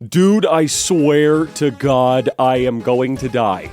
Dude, I swear to God, I am going to die.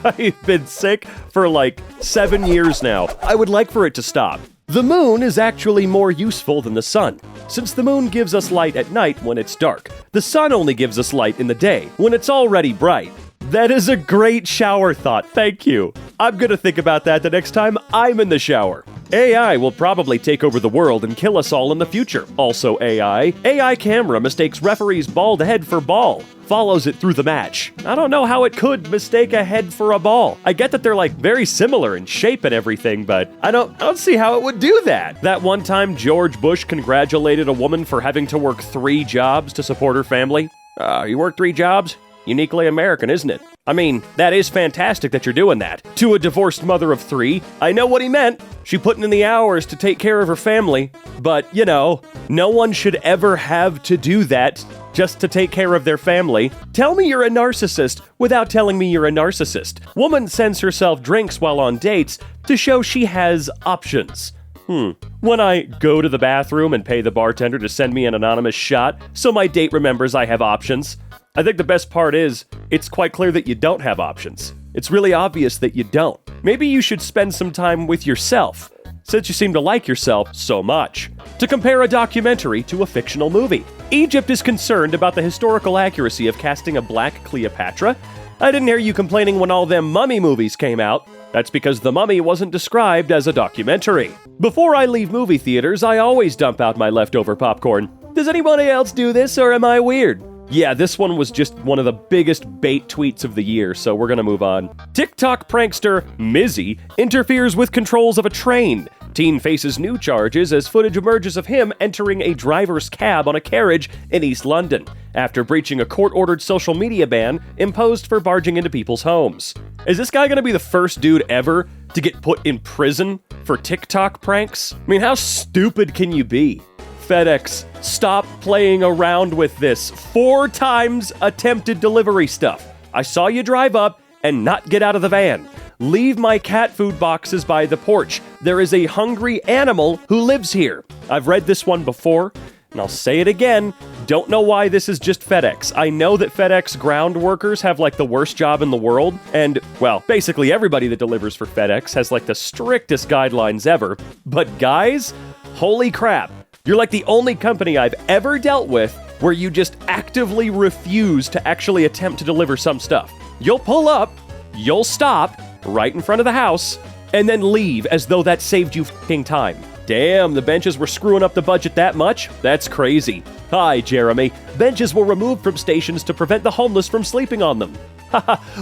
I've been sick for like 7 years now. I would like for it to stop. The moon is actually more useful than the sun. Since the moon gives us light at night when it's dark, the sun only gives us light in the day when it's already bright. That is a great shower thought, thank you. I'm gonna think about that the next time I'm in the shower. AI will probably take over the world and kill us all in the future. Also AI camera mistakes referee's bald head for ball. Follows it through the match. I don't know how it could mistake a head for a ball. I get that they're like very similar in shape and everything, but I don't see how it would do that. That one time George Bush congratulated a woman for having to work 3 jobs to support her family. You work 3 jobs? Uniquely American, isn't it? I mean, that is fantastic that you're doing that. To a divorced mother of 3, I know what he meant. She put in the hours to take care of her family, but, you know, no one should ever have to do that just to take care of their family. Tell me you're a narcissist without telling me you're a narcissist. Woman sends herself drinks while on dates to show she has options. When I go to the bathroom and pay the bartender to send me an anonymous shot so my date remembers I have options. I think the best part is, it's quite clear that you don't have options. It's really obvious that you don't. Maybe you should spend some time with yourself, since you seem to like yourself so much. To compare a documentary to a fictional movie. Egypt is concerned about the historical accuracy of casting a black Cleopatra. I didn't hear you complaining when all them mummy movies came out. That's because The Mummy wasn't described as a documentary. Before I leave movie theaters, I always dump out my leftover popcorn. Does anybody else do this, or am I weird? Yeah, this one was just one of the biggest bait tweets of the year, so we're gonna move on. TikTok prankster Mizzy interferes with controls of a train. Teen faces new charges as footage emerges of him entering a driver's cab on a carriage in East London after breaching a court-ordered social media ban imposed for barging into people's homes. Is this guy gonna be the first dude ever to get put in prison for TikTok pranks? I mean, how stupid can you be? FedEx, stop playing around with this. 4 times attempted delivery stuff. I saw you drive up and not get out of the van. Leave my cat food boxes by the porch. There is a hungry animal who lives here. I've read this one before, and I'll say it again. Don't know why this is just FedEx. I know that FedEx ground workers have like the worst job in the world, and, well, basically everybody that delivers for FedEx has like the strictest guidelines ever. But guys, holy crap. You're like the only company I've ever dealt with where you just actively refuse to actually attempt to deliver some stuff. You'll pull up, you'll stop right in front of the house, and then leave as though that saved you f***ing time. Damn, the benches were screwing up the budget that much? That's crazy. Hi, Jeremy. Benches were removed from stations to prevent the homeless from sleeping on them.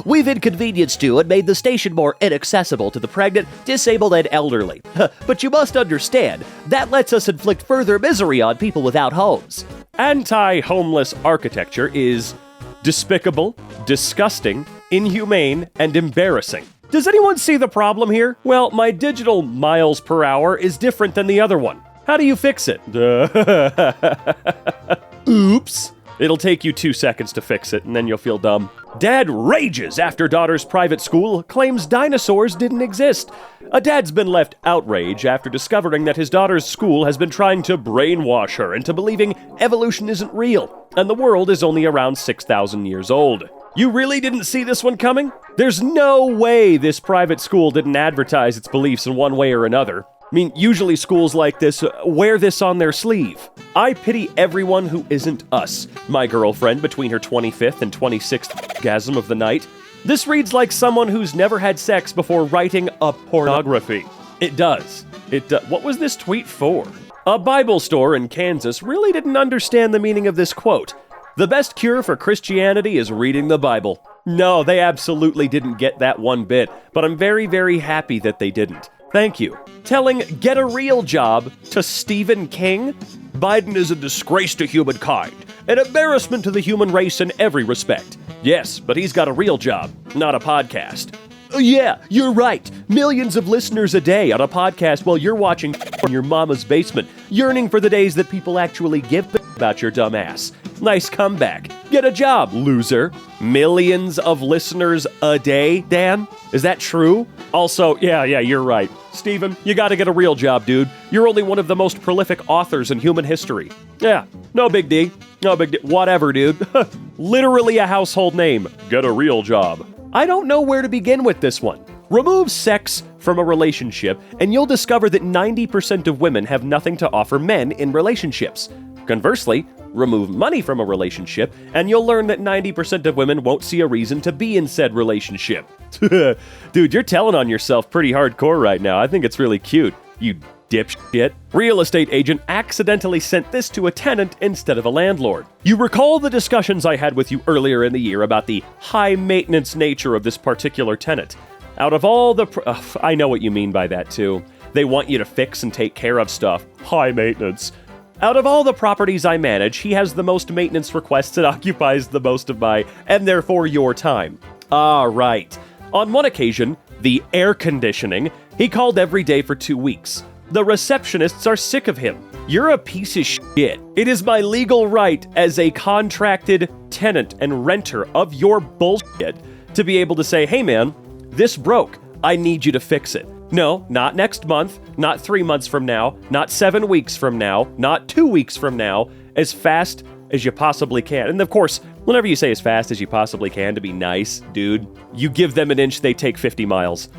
We've inconvenienced you and made the station more inaccessible to the pregnant, disabled, and elderly. But you must understand, that lets us inflict further misery on people without homes. Anti-homeless architecture is despicable, disgusting, inhumane, and embarrassing. Does anyone see the problem here? Well, my digital miles per hour is different than the other one. How do you fix it? Oops. It'll take you 2 seconds to fix it, and then you'll feel dumb. Dad rages after daughter's private school claims dinosaurs didn't exist. A dad's been left outraged after discovering that his daughter's school has been trying to brainwash her into believing evolution isn't real, and the world is only around 6,000 years old. You really didn't see this one coming? There's no way this private school didn't advertise its beliefs in one way or another. I mean, usually schools like this wear this on their sleeve. I pity everyone who isn't us. My girlfriend between her 25th and 26th orgasm of the night. This reads like someone who's never had sex before writing a pornography. It does. What was this tweet for? A Bible store in Kansas really didn't understand the meaning of this quote. The best cure for Christianity is reading the Bible. No, they absolutely didn't get that one bit, but I'm very, very happy that they didn't. Thank you. Telling get a real job to Stephen King? Biden is a disgrace to humankind, an embarrassment to the human race in every respect. Yes, but he's got a real job, not a podcast. Yeah, you're right. Millions of listeners a day on a podcast while you're watching in your mama's basement, yearning for the days that people actually give about your dumb ass. Nice comeback. Get a job, loser. Millions of listeners a day, Dan? Is that true? Also, yeah, you're right. Steven, you gotta get a real job, dude. You're only one of the most prolific authors in human history. Yeah, no big D. No big deal. Whatever, dude. Literally a household name. Get a real job. I don't know where to begin with this one. Remove sex from a relationship, and you'll discover that 90% of women have nothing to offer men in relationships. Conversely, remove money from a relationship, and you'll learn that 90% of women won't see a reason to be in said relationship. Dude, you're telling on yourself pretty hardcore right now. I think it's really cute, you dipshit. Real estate agent accidentally sent this to a tenant instead of a landlord. You recall the discussions I had with you earlier in the year about the high-maintenance nature of this particular tenant. Out of all the... I know what you mean by that, too. They want you to fix and take care of stuff. High maintenance. Out of all the properties I manage, he has the most maintenance requests and occupies the most of my, and therefore your time. Ah, right. On one occasion, the air conditioning, he called every day for 2 weeks. The receptionists are sick of him. You're a piece of shit. It is my legal right as a contracted tenant and renter of your bullshit to be able to say, hey man, this broke. I need you to fix it. No, not next month, not 3 months from now, not 7 weeks from now, not 2 weeks from now, as fast as you possibly can. And of course, whenever you say as fast as you possibly can to be nice, dude, you give them an inch, they take 50 miles.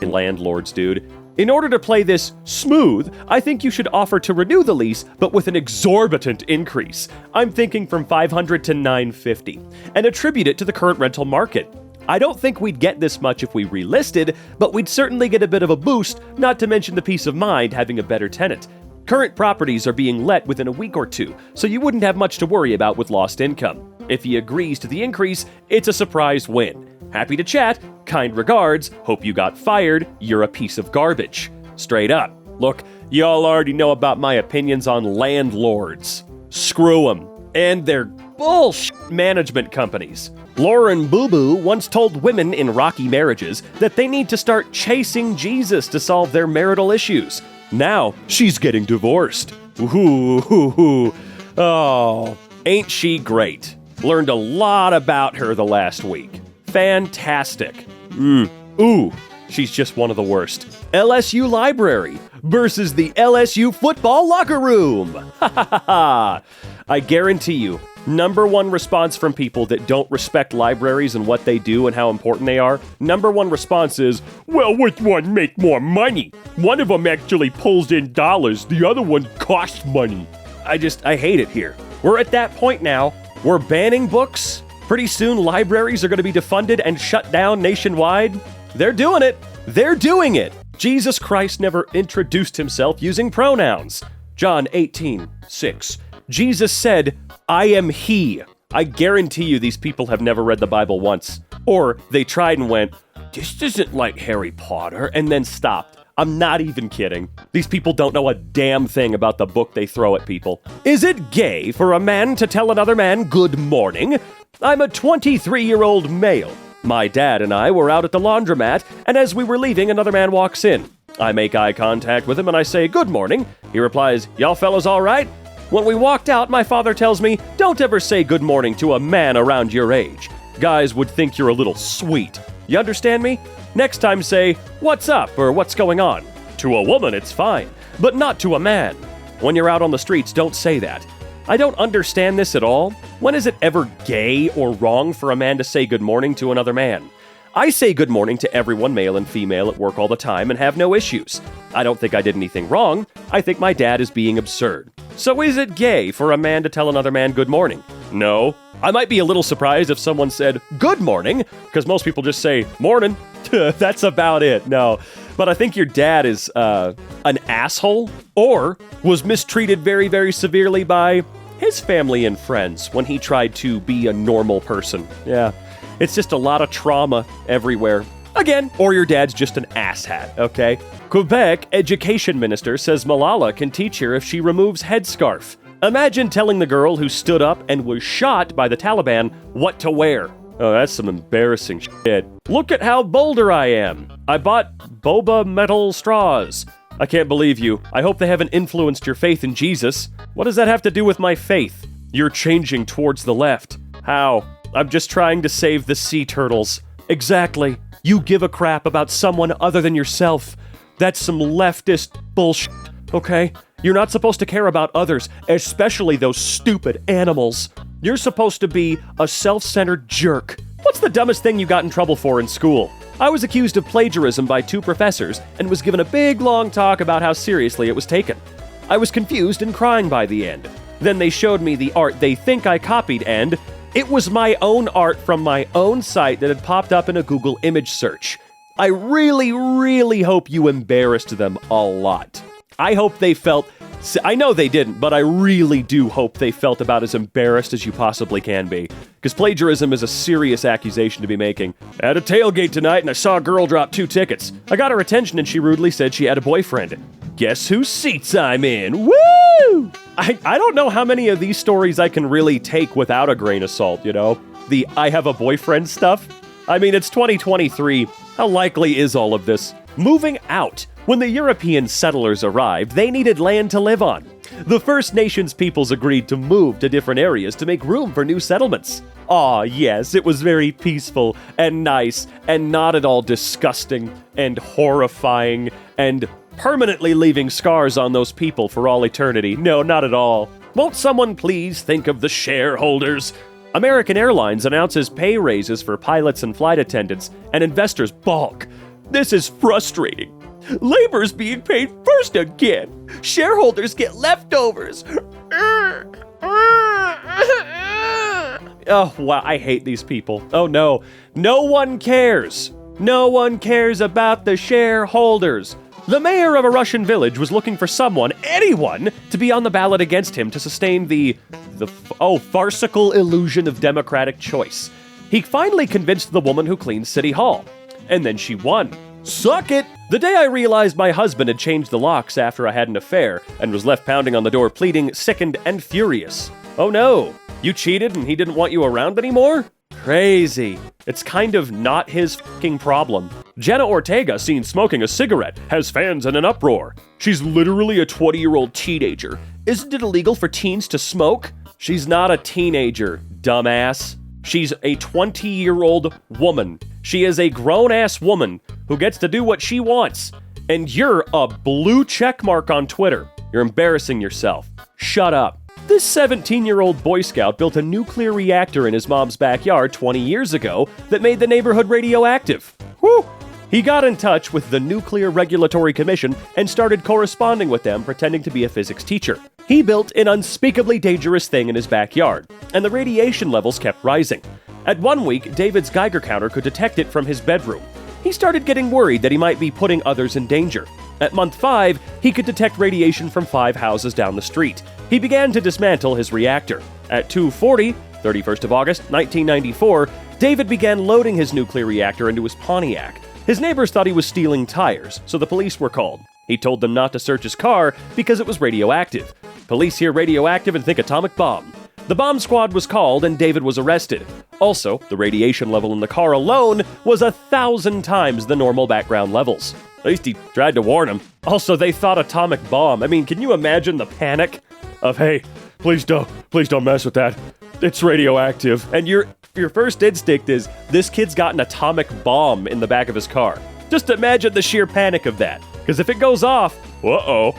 Landlords, dude. In order to play this smooth, I think you should offer to renew the lease, but with an exorbitant increase. I'm thinking from $500 to $950, and attribute it to the current rental market. I don't think we'd get this much if we relisted, but we'd certainly get a bit of a boost, not to mention the peace of mind having a better tenant. Current properties are being let within a week or two, so you wouldn't have much to worry about with lost income. If he agrees to the increase, it's a surprise win. Happy to chat. Kind regards. Hope you got fired. You're a piece of garbage. Straight up. Look, y'all already know about my opinions on landlords. Screw them. And their bullshit management companies. Lauren Boo Boo once told women in rocky marriages that they need to start chasing Jesus to solve their marital issues. Now, she's getting divorced. Ooh. Oh, ain't she great? Learned a lot about her the last week. Fantastic. Ooh, she's just one of the worst. LSU library versus the LSU football locker room. Ha ha ha ha. I guarantee you, number one response from people that don't respect libraries and what they do and how important they are, number one response is, well, which one make more money? One of them actually pulls in dollars, the other one costs money. I hate it here. We're at that point now. We're banning books. Pretty soon, libraries are going to be defunded and shut down nationwide. They're doing it. They're doing it. Jesus Christ never introduced himself using pronouns. John 18:6. Jesus said, I am he. I guarantee you these people have never read the Bible once. Or they tried and went, this isn't like Harry Potter, and then stopped. I'm not even kidding. These people don't know a damn thing about the book they throw at people. Is it gay for a man to tell another man good morning? I'm a 23-year-old male. My dad and I were out at the laundromat, and as we were leaving, another man walks in. I make eye contact with him and I say, good morning. He replies, y'all fellas all right? When we walked out, my father tells me, don't ever say good morning to a man around your age. Guys would think you're a little sweet. You understand me? Next time say, what's up or what's going on? To a woman, it's fine, but not to a man. When you're out on the streets, don't say that. I don't understand this at all. When is it ever gay or wrong for a man to say good morning to another man? I say good morning to everyone, male and female, at work all the time and have no issues. I don't think I did anything wrong. I think my dad is being absurd. So is it gay for a man to tell another man good morning? No. I might be a little surprised if someone said good morning, because most people just say morning. That's about it. No. But I think your dad is an asshole or was mistreated very, very severely by his family and friends when he tried to be a normal person. Yeah. It's just a lot of trauma everywhere. Again, or your dad's just an asshat, okay? Quebec education minister says Malala can teach her if she removes headscarf. Imagine telling the girl who stood up and was shot by the Taliban what to wear. Oh, that's some embarrassing shit. Look at how bolder I am. I bought boba metal straws. I can't believe you. I hope they haven't influenced your faith in Jesus. What does that have to do with my faith? You're changing towards the left. How? I'm just trying to save the sea turtles. Exactly. You give a crap about someone other than yourself. That's some leftist bullshit, okay? You're not supposed to care about others, especially those stupid animals. You're supposed to be a self-centered jerk. What's the dumbest thing you got in trouble for in school? I was accused of plagiarism by 2 professors and was given a big long talk about how seriously it was taken. I was confused and crying by the end. Then they showed me the art they think I copied, and it was my own art from my own site that had popped up in a Google image search. I really, really hope you embarrassed them a lot. I hope they felt... I know they didn't, but I really do hope they felt about as embarrassed as you possibly can be. Because plagiarism is a serious accusation to be making. I had a tailgate tonight and I saw a girl drop 2 tickets. I got her attention and she rudely said she had a boyfriend. Guess whose seats I'm in? Woo! I don't know how many of these stories I can really take without a grain of salt, you know? The I have a boyfriend stuff. I mean, it's 2023. How likely is all of this? Moving out. When the European settlers arrived, they needed land to live on. The First Nations peoples agreed to move to different areas to make room for new settlements. Aw, yes, it was very peaceful and nice and not at all disgusting and horrifying and permanently leaving scars on those people for all eternity. No, not at all. Won't someone please think of the shareholders? American Airlines announces pay raises for pilots and flight attendants, and investors balk. This is frustrating. Labor's being paid first again. Shareholders get leftovers. Oh, wow, I hate these people. Oh, no. No one cares. No one cares about the shareholders. The mayor of a Russian village was looking for someone, anyone, to be on the ballot against him to sustain the farcical illusion of democratic choice. He finally convinced the woman who cleans City Hall. And then she won. Suck it! The day I realized my husband had changed the locks after I had an affair and was left pounding on the door pleading, sickened, and furious. Oh no, you cheated and he didn't want you around anymore? Crazy. It's kind of not his fucking problem. Jenna Ortega, seen smoking a cigarette, has fans in an uproar. She's literally a 20-year-old teenager. Isn't it illegal for teens to smoke? She's not a teenager, dumbass. She's a 20-year-old woman. She is a grown-ass woman who gets to do what she wants. And you're a blue check mark on Twitter. You're embarrassing yourself. Shut up. This 17-year-old Boy Scout built a nuclear reactor in his mom's backyard 20 years ago that made the neighborhood radioactive. Whew! He got in touch with the Nuclear Regulatory Commission and started corresponding with them, pretending to be a physics teacher. He built an unspeakably dangerous thing in his backyard, and the radiation levels kept rising. At 1 week, David's Geiger counter could detect it from his bedroom. He started getting worried that he might be putting others in danger. At month 5, he could detect radiation from 5 houses down the street. He began to dismantle his reactor. At 2:40, 31st of August, 1994, David began loading his nuclear reactor into his Pontiac. His neighbors thought he was stealing tires, so the police were called. He told them not to search his car because it was radioactive. Police hear radioactive and think atomic bomb. The bomb squad was called and David was arrested. Also, the radiation level in the car alone was 1,000 times the normal background levels. At least he tried to warn them. Also, they thought atomic bomb. I mean, can you imagine the panic of, hey, please don't mess with that. It's radioactive. And your first instinct is, this kid's got an atomic bomb in the back of his car. Just imagine the sheer panic of that. Because if it goes off, uh-oh.